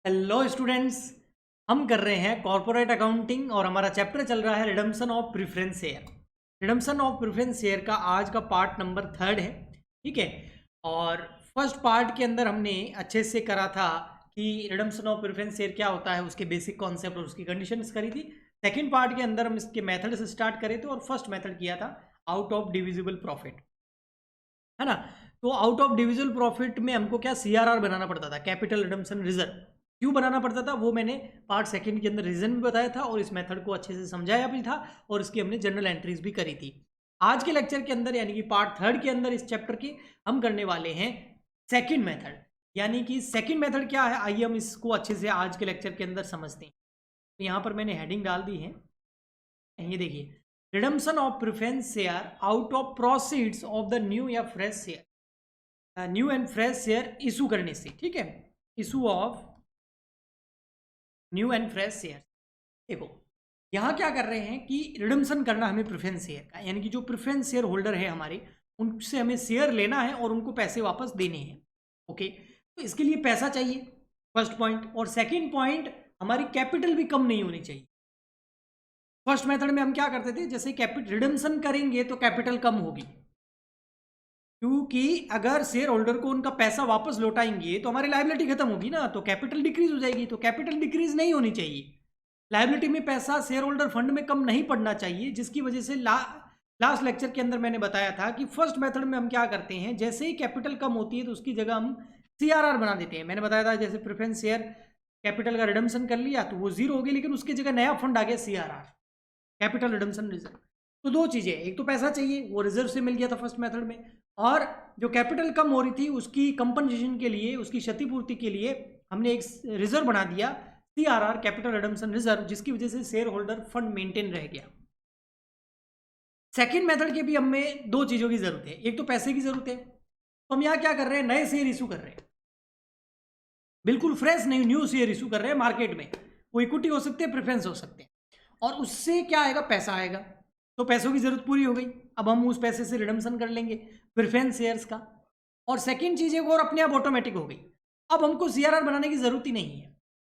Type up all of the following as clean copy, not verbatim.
Hello students. हम कर रहे हैं कॉर्पोरेट अकाउंटिंग और हमारा चैप्टर चल रहा है redemption of preference share. Redemption of preference share का आज का पार्ट नंबर 3 है। ठीक है। और फर्स्ट पार्ट के अंदर हमने अच्छे से करा था कि रिडम्पशन ऑफ प्रेफरेंस शेयर क्या होता है, उसके बेसिक कॉन्सेप्ट और उसकी कंडीशंस करी थी। सेकंड पार्ट के अंदर हम इसके मेथड से स्टार्ट करे थे और फर्स्ट मेथड किया था आउट ऑफ डिविजिबल प्रॉफिट, है ना। तो आउट ऑफ डिविजिबल प्रॉफिट में हमको क्या सीआरआर बनाना पड़ता था, कैपिटल रिडम्पशन रिजर्व। क्यों बनाना पड़ता था वो मैंने पार्ट सेकंड के अंदर रीजन भी बताया था और इस मेथड को अच्छे से समझाया भी था और इसकी हमने जनरल एंट्रीज भी करी थी। आज के लेक्चर के अंदर यानी कि पार्ट 3 के अंदर इस चैप्टर के हम करने वाले हैं सेकंड मेथड। यानी कि सेकंड मेथड क्या है, आइए हम इसको अच्छे से आज के लेक्चर के अंदर समझते हैं। तो यहाँ पर मैंने हेडिंग डाल दी है, ये देखिए, redemption of preference share out of proceeds of the new या fresh share, new and fresh share issue करने से। ठीक है, issue of new and fresh share. देखो यहाँ क्या कर रहे हैं कि रिडम्पशन करना हमें प्रेफरेंस शेयर का, यानी कि जो प्रेफरेंस शेयर होल्डर है हमारे, उनसे हमें शेयर लेना है और उनको पैसे वापस देने हैं। ओके, तो इसके लिए पैसा चाहिए, फर्स्ट पॉइंट। और सेकंड पॉइंट, हमारी कैपिटल भी कम नहीं होनी चाहिए। फर्स्ट मेथड में हम क्या करते थे, जैसे कैपिटल रिडम्पशन करेंगे तो कैपिटल कम होगी, क्योंकि अगर शेयर होल्डर को उनका पैसा वापस लौटाएंगे तो हमारी लायबिलिटी खत्म होगी ना, तो कैपिटल डिक्रीज हो जाएगी। तो कैपिटल डिक्रीज नहीं होनी चाहिए, लायबिलिटी में पैसा शेयर होल्डर फंड में कम नहीं पड़ना चाहिए, जिसकी वजह से लास्ट लेक्चर के अंदर मैंने बताया था कि फर्स्ट मेथड में हम क्या करते हैं, जैसे ही कैपिटल कम होती है तो उसकी जगह हम सीआरआर बना देते हैं। मैंने बताया था जैसे प्रेफरेंस शेयर कैपिटल का रिडम्पशन कर लिया तो वो जीरो हो गई, लेकिन उसकी जगह नया फंड आ गया सीआरआर, कैपिटल रिडम्पशन रिजर्व। तो दो चीजें, एक तो पैसा चाहिए, वो रिजर्व से मिल गया था फर्स्ट मेथड में, और जो कैपिटल कम हो रही थी उसकी कंपनसेशन के लिए, उसकी क्षतिपूर्ति के लिए हमने एक रिजर्व बना दिया, सीआरआर, कैपिटल रिडम्पशन रिजर्व, जिसकी वजह से शेयर होल्डर फंड मेंटेन रह गया। सेकेंड मेथड के भी हमें दो चीजों की जरूरत है, एक तो पैसे की जरूरत है, तो हम यहाँ क्या कर रहे हैं, नए शेयर इशू कर रहे हैं, बिल्कुल फ्रेश नहीं, न्यू शेयर इशू कर रहे हैं मार्केट में। वो इक्विटी हो सकते हैं, प्रेफरेंस हो सकते हैं, और उससे क्या आएगा, पैसा आएगा। तो पैसों की जरूरत पूरी हो गई, अब हम उस पैसे से रिडम्पशन कर लेंगे प्रेफरेंस शेयर्स का। और सेकंड चीज एक और अपने आप ऑटोमेटिक हो गई, अब हमको सीआरआर बनाने की जरूरत ही नहीं है,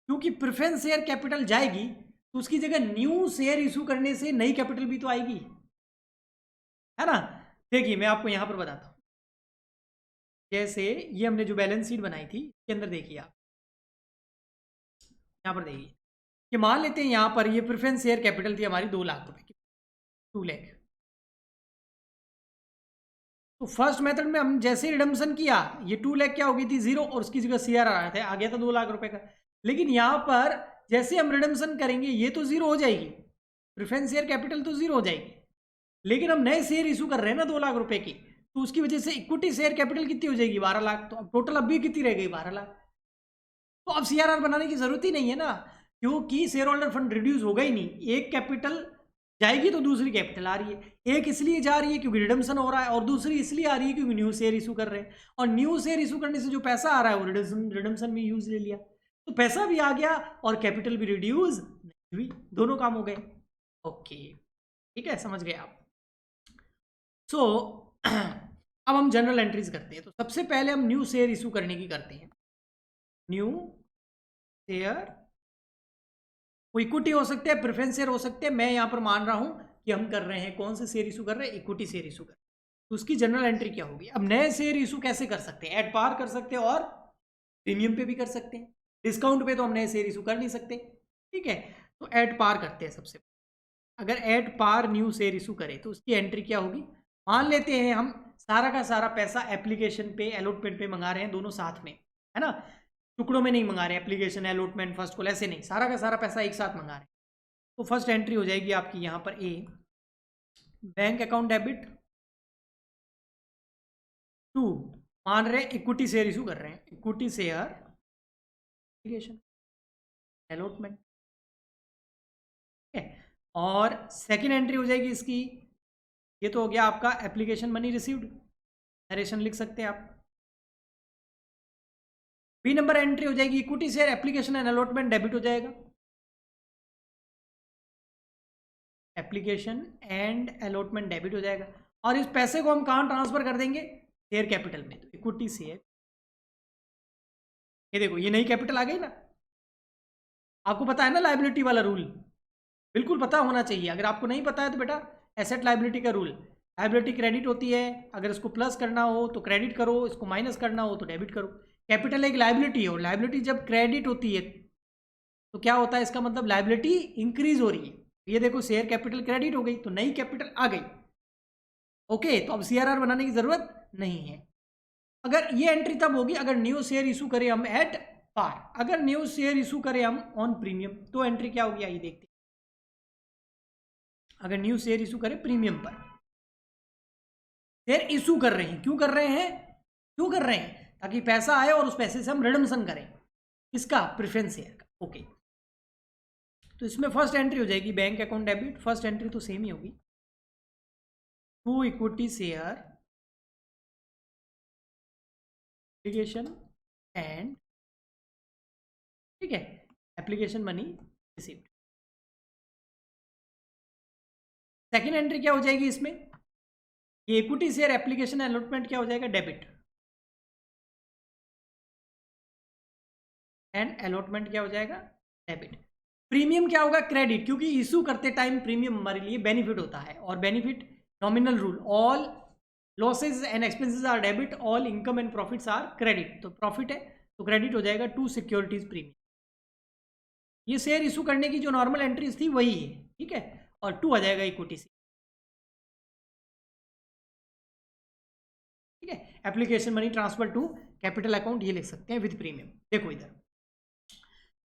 क्योंकि प्रेफरेंस शेयर कैपिटल जाएगी तो उसकी जगह न्यू शेयर इशू करने से नई कैपिटल भी तो आएगी, है ना। देखिए मैं आपको यहां पर बताता हूं, जैसे ये हमने जो बैलेंस शीट बनाई थी इसके अंदर देखिए आप, यहां पर देखिए कि मान लेते हैं यहां पर ये प्रेफरेंस शेयर कैपिटल थी हमारी 2 लाख रुपए की, 2 लाख। तो फर्स्ट मेथड में हम जैसे रिडम्पशन किया, ये 2 लाख क्या हो गई थी, जीरो, और उसकी जगह सीआरआर आया था, आ गया था 2 लाख रुपए का। लेकिन यहाँ पर जैसे हम रिडम्पशन करेंगे ये तो जीरो हो जाएगी, प्रेफरेंस शेयर कैपिटल तो जीरो हो जाएगी, लेकिन हम नए शेयर इशू कर रहे हैं ना 2 लाख रुपए की, तो उसकी वजह से इक्विटी शेयर कैपिटल कितनी हो जाएगी, 12 लाख। तो अब टोटल अभी कितनी रह गई, 12 लाख। तो अब सीआरआर बनाने की जरूरत ही नहीं है ना, क्योंकि शेयर होल्डर फंड रिड्यूस होगा ही नहीं, एक कैपिटल जाएगी तो दूसरी कैपिटल आ रही है। एक इसलिए जा रही है क्योंकि रिडम्पशन हो रहा है, और दूसरी इसलिए आ रही है क्योंकि न्यू शेयर इशू कर रहे हैं, और न्यू शेयर इशू करने से जो पैसा आ रहा है वो रिडम्पशन में यूज ले लिया, तो पैसा भी आ गया और कैपिटल भी रिड्यूस नहीं हुई, दोनों काम हो गए। ओके, ठीक है, समझ गए आप। सो अब हम जनरल एंट्रीज करते हैं। तो सबसे पहले हम न्यू शेयर इशू करने की करते हैं, न्यू शेयर, वो इक्विटी हो सकते हैं, प्रेफरेंस शेयर हो सकते हैं। मैं यहाँ पर मान रहा हूँ कि हम कर रहे हैं कौन से शेयर इशू कर रहे हैं, इक्विटी शेयर इशू कर रहे हैं। तो उसकी जनरल एंट्री क्या होगी, अब नए शेयर इशू कैसे कर सकते हैं, एट पार कर सकते हैं और प्रीमियम पे भी कर सकते हैं, डिस्काउंट पे तो हम नए शेयर इशू कर नहीं सकते। ठीक है, तो एट पार करते हैं सबसे। अगर at par new share issue करें तो उसकी एंट्री क्या होगी, मान लेते हैं हम सारा का सारा पैसा एप्लीकेशन पे, अलॉटमेंट पे मंगा रहे हैं, दोनों साथ में, है ना, टुकड़ों में नहीं मंगा रहे, एप्लीकेशन अलॉटमेंट फर्स्ट कॉल ऐसे नहीं, सारा का सारा पैसा एक साथ मंगा रहे हैं। तो फर्स्ट एंट्री हो जाएगी आपकी यहाँ पर ए, बैंक अकाउंट डेबिट, टू, मान रहे हैं इक्विटी शेयर इशू कर रहे हैं, इक्विटी शेयर एप्लीकेशन अलॉटमेंट, ठीक है। और सेकेंड एंट्री हो जाएगी इसकी, ये तो हो गया आपका एप्लीकेशन मनी रिसीव्ड, नरेशन लिख सकते हैं आप। बी नंबर एंट्री हो जाएगी equity share application and allotment debit हो जाएगा, एप्लीकेशन एंड अलॉटमेंट डेबिट हो जाएगा। और इस पैसे को हम कहाँ ट्रांसफर कर देंगे, शेयर कैपिटल में, तो इक्विटी शेयर, ये देखो ये नई कैपिटल आ गई ना, आपको पता है ना लाइबिलिटी वाला रूल, बिल्कुल पता होना चाहिए। अगर आपको नहीं पता है तो बेटा एसेट लाइबिलिटी का रूल, लाइबिलिटी क्रेडिट होती है, अगर इसको प्लस करना हो तो क्रेडिट करो, इसको माइनस करना हो तो डेबिट करो। कैपिटल एक लाइबिलिटी है और लाइबिलिटी जब क्रेडिट होती है तो क्या होता है, इसका मतलब लाइबिलिटी इंक्रीज हो रही है। ये देखो शेयर कैपिटल क्रेडिट हो गई तो नई कैपिटल आ गई। ओके, तो अब सीआरआर बनाने की जरूरत नहीं है। अगर ये एंट्री तब होगी अगर न्यू शेयर इशू करें हम एट पार, अगर न्यू शेयर इशू करें हम ऑन प्रीमियम तो एंट्री क्या होगी आइए देखते हैं। अगर न्यू शेयर इशू करें प्रीमियम पर, शेयर इशू कर रहे हैं, क्यों कर रहे हैं, क्यों कर रहे हैं, ताकि पैसा आए और उस पैसे से हम रिडम्पशन करें, इसका प्रेफरेंस शेयर का। ओके, तो इसमें फर्स्ट एंट्री हो जाएगी bank account debit, first entry तो सेम ही होगी, to equity share application and, ठीक है, application money received. Second entry क्या हो जाएगी इसमें, ये इक्विटी शेयर एप्लीकेशन अलॉटमेंट क्या हो जाएगा, डेबिट, एंड अलॉटमेंट क्या हो जाएगा, डेबिट। प्रीमियम क्या होगा, क्रेडिट, क्योंकि इशू करते टाइम प्रीमियम हमारे लिए बेनिफिट होता है, और benefit nominal rule, all losses and expenses are debit, all income and profits are credit, तो प्रॉफिट है तो क्रेडिट हो जाएगा टू सिक्योरिटीज प्रीमियम। ये शेयर इशू करने की जो नॉर्मल एंट्रीज थी वही है, ठीक है, और टू आ जाएगा इक्विटी से, ठीक है। Application money transfer to capital account ये लिख सकते हैं विद प्रीमियम। देखो इधर,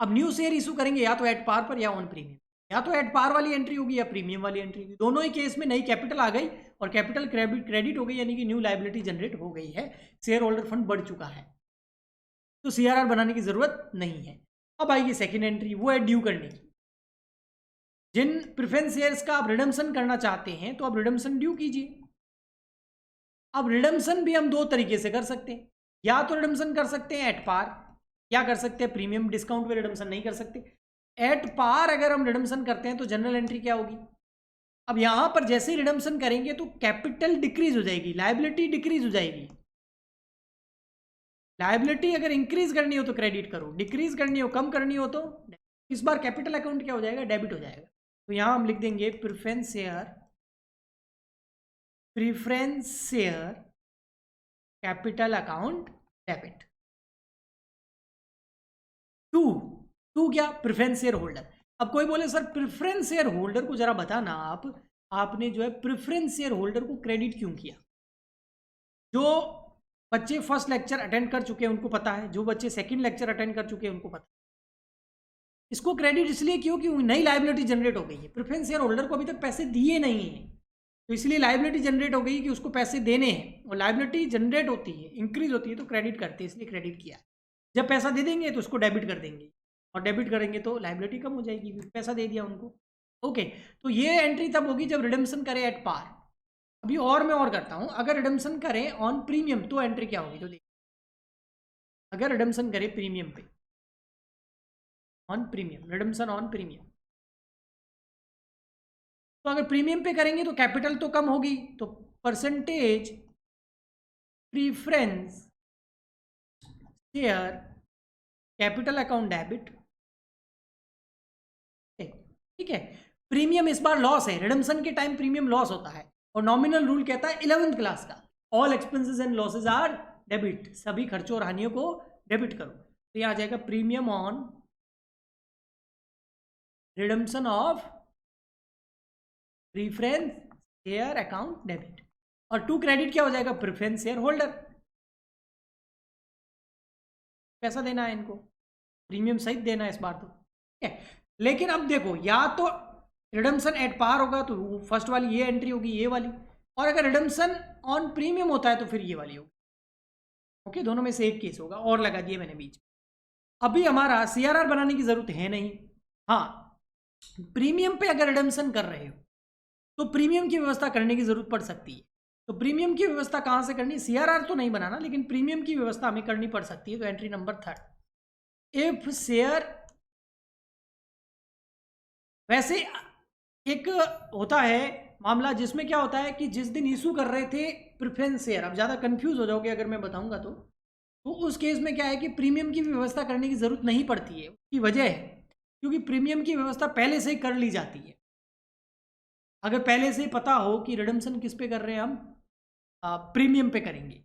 अब न्यू शेयर इशू करेंगे या तो एट पार पर या ऑन प्रीमियम, या तो एट पार वाली एंट्री होगी या प्रीमियम वाली एंट्री होगी, दोनों ही केस में नई कैपिटल आ गई और कैपिटल क्रेडिट हो गई, यानी कि न्यू लाइबिलिटी जनरेट हो गई है, शेयर होल्डर फंड बढ़ चुका है, तो सीआरआर बनाने की जरूरत नहीं है। अब आइए सेकेंड एंट्री, वो है ड्यू करने की। जिन प्रेफरेंस शेयर्स का आप रिडम्पशन करना चाहते हैं तो आप रिडम्पशन ड्यू कीजिए। अब रिडम्पशन भी हम दो तरीके से कर सकते हैं, या तो रिडम्पशन कर सकते हैं एट पार, या कर सकते हैं प्रीमियम डिस्काउंट पे रिडम्पशन नहीं कर सकते। एट पार अगर हम रिडम्पशन करते हैं तो जनरल एंट्री क्या होगी, अब यहां पर जैसे ही रिडम्पशन करेंगे तो कैपिटल डिक्रीज हो जाएगी, लाइबिलिटी डिक्रीज हो जाएगी। लाइबिलिटी अगर इंक्रीज करनी हो तो क्रेडिट करो, डिक्रीज करनी हो, कम करनी हो तो, इस बार कैपिटल अकाउंट क्या हो जाएगा, डेबिट हो जाएगा। तो यहां हम लिख देंगे preference share capital account debit. To क्या, प्रेफरेंस शेयर होल्डर। अब कोई बोले सर प्रेफरेंस शेयर होल्डर को जरा बताना, आपने जो है प्रेफरेंस शेयर होल्डर को क्रेडिट क्यों किया। जो बच्चे फर्स्ट लेक्चर अटेंड कर चुके हैं उनको पता है, जो बच्चे सेकंड लेक्चर अटेंड कर चुके हैं उनको पता है। इसको क्रेडिट इसलिए क्यों, नई लाइबिलिटी जनरेट हो गई है, प्रेफरेंस शेयर होल्डर को अभी तक पैसे दिए नहीं है, तो इसलिए लाइबिलिटी जनरेट हो गई कि उसको पैसे देने हैं, और लाइबिलिटी जनरेट होती है, इंक्रीज होती है तो क्रेडिट करते हैं, इसलिए क्रेडिट किया। जब पैसा दे देंगे तो उसको डेबिट कर देंगे, और डेबिट करेंगे तो लाइबिलिटी कम हो जाएगी क्योंकि पैसा दे दिया उनको। ओके, तो ये एंट्री तब होगी जब रिडम्पशन करें एट पार। अभी और मैं और करता हूं, अगर रिडम्पशन करें ऑन प्रीमियम तो एंट्री क्या होगी, तो देखिए अगर रिडम्पशन करें प्रीमियम पे, on premium, redemption on premium, तो अगर प्रीमियम पे करेंगे तो कैपिटल तो कम होगी, तो percentage preference share capital account debit, ठीक है। प्रीमियम इस बार लॉस है, रिडम्पशन के टाइम प्रीमियम लॉस होता है, और नॉमिनल रूल कहता है 11th क्लास का, all expenses and losses are debit, सभी खर्चों और हानियों को डेबिट करो। तो ये आ जाएगा premium on redemption of preference share account debit, और टू क्रेडिट क्या हो जाएगा, प्रेफरेंस शेयर होल्डर, पैसा देना है इनको, प्रीमियम सहित देना है इस बार तो, ठीक है। लेकिन अब देखो, या तो रिडम्पशन एट पार होगा तो फर्स्ट वाली ये एंट्री होगी, ये वाली, और अगर रिडम्पशन ऑन प्रीमियम होता है तो फिर ये वाली होगी। ओके, दोनों में से एक केस होगा, और लगा दिए मैंने बीच में। अभी हमारा सीआरआर बनाने की जरूरत है नहीं। हाँ, प्रीमियम पे अगर रिडम्पशन कर रहे हो तो प्रीमियम की व्यवस्था करने की जरूरत पड़ सकती है। तो प्रीमियम की व्यवस्था कहां से करनी, सीआरआर तो नहीं बनाना, लेकिन प्रीमियम की व्यवस्था हमें करनी पड़ सकती है। तो एंट्री नंबर 3, इफ शेयर, वैसे एक होता है मामला जिसमें क्या होता है कि जिस दिन इशू कर रहे थे प्रेफरेंस शेयर, अब ज़्यादा कंफ्यूज हो जाओगे अगर मैं बताऊंगा तो उस केस में क्या है कि प्रीमियम की व्यवस्था करने की ज़रूरत नहीं पड़ती है। उसकी वजह है क्योंकि प्रीमियम की व्यवस्था पहले से ही कर ली जाती है। अगर पहले से ही पता हो कि रिडम्पशन किस पे कर रहे हैं, हम प्रीमियम पे करेंगे, है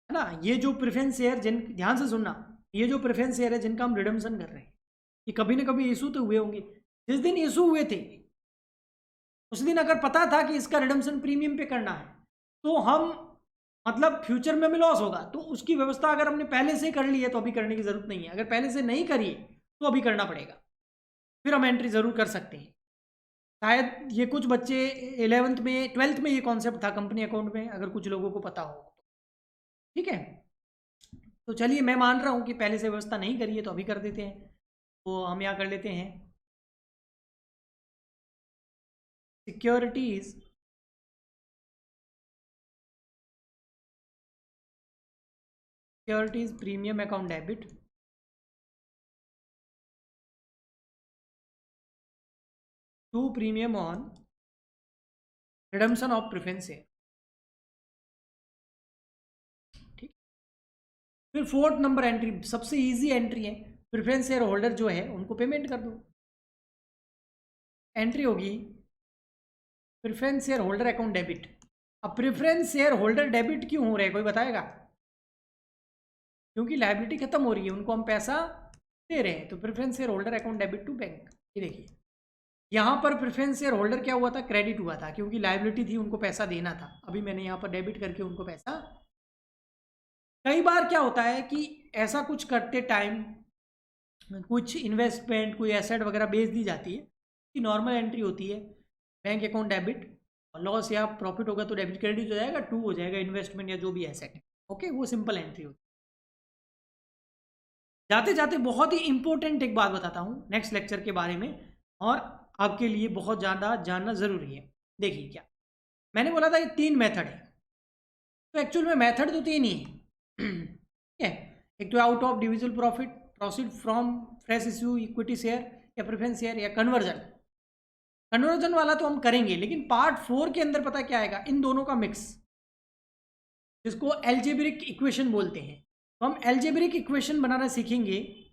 ना। ये जो प्रेफरेंस शेयर, ध्यान से सुनना, ये जो प्रेफरेंस शेयर है जिनका हम रिडम्पशन कर रहे हैं, ये कभी ना कभी इशू तो हुए होंगे। जिस दिन इशू हुए थे उस दिन अगर पता था कि इसका रिडम्पशन प्रीमियम पे करना है, तो हम मतलब फ्यूचर में भी लॉस होगा, तो उसकी व्यवस्था अगर हमने पहले से कर ली है तो अभी करने की जरूरत नहीं है। अगर पहले से नहीं करी तो अभी करना पड़ेगा, फिर हम एंट्री जरूर कर सकते हैं। शायद ये कुछ बच्चे 11th में 12th में ये कॉन्सेप्ट था कंपनी अकाउंट में, अगर कुछ लोगों को पता हो। ठीक है, तो चलिए, मैं मान रहा हूँ कि पहले से व्यवस्था नहीं करी है तो अभी कर देते हैं। तो हम यहाँ कर लेते हैं securities premium account debit to premium on redemption of preference share. ठीक, फिर 4th नंबर एंट्री सबसे इजी एंट्री है, प्रेफरेंस शेयर होल्डर जो है उनको पेमेंट कर दो। एंट्री होगी preference shareholder account debit. अब प्रेफरेंस शेयर होल्डर डेबिट क्यों हो रहा है, कोई बताएगा? क्योंकि लायबिलिटी खत्म हो रही है, उनको हम पैसा दे रहे हैं, तो preference shareholder account debit to bank. ये देखिए, यहाँ पर प्रेफरेंस शेयर होल्डर क्या हुआ था, क्रेडिट हुआ था, क्योंकि लायबिलिटी थी, उनको पैसा देना था। अभी मैंने यहाँ पर डेबिट करके उनको पैसा। कई बार क्या होता है कि ऐसा कुछ करते टाइम कुछ इन्वेस्टमेंट, कोई एसेट वगैरह बेच दी जाती है, कि नॉर्मल एंट्री होती है बैंक अकाउंट डेबिट, लॉस या प्रॉफिट होगा तो डेबिट क्रेडिट हो जाएगा, टू हो जाएगा इन्वेस्टमेंट या जो भी एसेट है। ओके, वो सिंपल एंट्री होती है। जाते जाते बहुत ही इंपॉर्टेंट एक बात बताता हूँ नेक्स्ट लेक्चर के बारे में, और आपके लिए बहुत ज़्यादा जानना ज़रूरी है। देखिए, क्या मैंने बोला था, ये 3 मेथड है, तो एक्चुअल में मेथड तो 3 ही है। ठीक है, एक तो out of divisible profit, proceed from fresh issue equity share या प्रेफरेंस शेयर, या कन्वर्जन। कन्वर्जन वाला तो हम करेंगे, लेकिन पार्ट 4 के अंदर पता क्या आएगा, इन दोनों का मिक्स, जिसको एल्जेब्रिक इक्वेशन बोलते हैं। तो हम एल्जेब्रिक इक्वेशन बनाना सीखेंगे,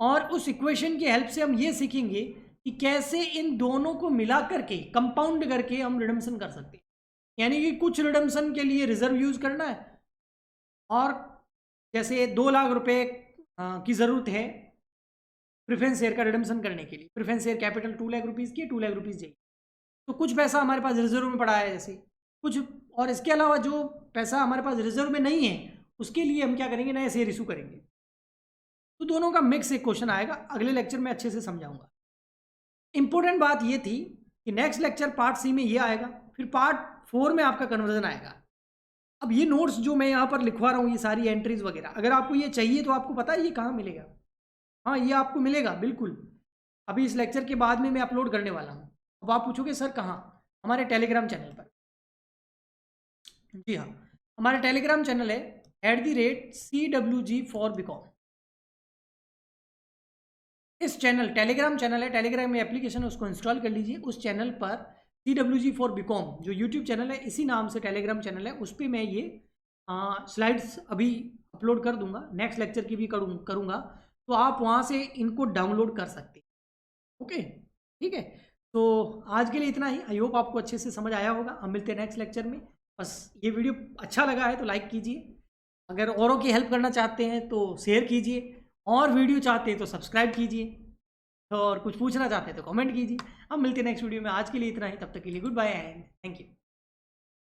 और उस इक्वेशन की हेल्प से हम ये सीखेंगे कि कैसे इन दोनों को मिला करके कंपाउंड करके हम रिडम्पशन कर सकते हैं। यानी कि कुछ रिडम्पशन के लिए रिजर्व यूज करना है, और जैसे 2 लाख रुपए की ज़रूरत है प्रेफरेंस शेयर का रिडम्पशन करने के लिए, preference share capital 2 lakh rupees की, 2 लाख रुपीज़ चाहिए, तो कुछ पैसा हमारे पास रिजर्व में पड़ा है जैसे कुछ, और इसके अलावा जो पैसा हमारे पास रिजर्व में नहीं है उसके लिए हम क्या करेंगे, नए शेयर इशू करेंगे। तो दोनों का मिक्स एक क्वेश्चन आएगा, अगले लेक्चर में अच्छे से समझाऊंगा। इंपॉर्टेंट बात ये थी कि नेक्स्ट लेक्चर पार्ट सी में ये आएगा, फिर पार्ट 4 में आपका कन्वर्जन आएगा। अब ये नोट्स जो मैं यहाँ पर लिखवा रहा हूँ, ये सारी एंट्रीज वगैरह, अगर आपको ये चाहिए तो आपको पता है ये कहाँ मिलेगा? हाँ, ये आपको मिलेगा बिल्कुल, अभी इस लेक्चर के बाद में मैं अपलोड करने वाला हूँ। अब आप पूछोगे सर कहाँ? हमारे टेलीग्राम चैनल पर। जी हाँ, हमारे टेलीग्राम चैनल है @CWG4BCom। इस चैनल, टेलीग्राम चैनल है, टेलीग्राम में एप्लीकेशन है, उसको इंस्टॉल कर लीजिए। उस चैनल पर CWG4BCom जो यूट्यूब चैनल है, इसी नाम से टेलीग्राम चैनल है, उस पर मैं ये स्लाइड्स अभी अपलोड कर दूंगा, नेक्स्ट लेक्चर की भी करूँगा, तो आप वहाँ से इनको डाउनलोड कर सकते हैं। ओके, ठीक है, तो आज के लिए इतना ही। आई होप आपको अच्छे से समझ आया होगा। हम मिलते हैं नेक्स्ट लेक्चर में। बस ये वीडियो अच्छा लगा है तो लाइक कीजिए, अगर औरों की हेल्प करना चाहते हैं तो शेयर कीजिए, और वीडियो चाहते हैं तो सब्सक्राइब कीजिए, और कुछ पूछना चाहते हैं तो कमेंट कीजिए। हम मिलते हैं नेक्स्ट वीडियो में। आज के लिए इतना ही, तब तक के लिए good bye and thank you.